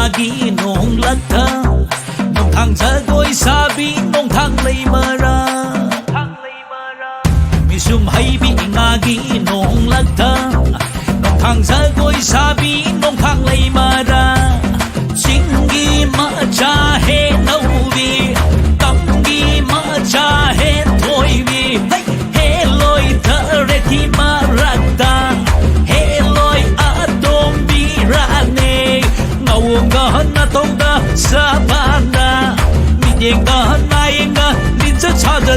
ngagi nong lakta nong thang jagoi sabi nong thang lei mara misum hai bi ngagi nong lakta nong thang jagoi sabi nong thang lei mara chingi ma cha he nauvi tamgi ma cha he toivi he loi thare thi marakta he loi atom bi rane ngawga na tongda sabana mi denga na yenga min cha cha da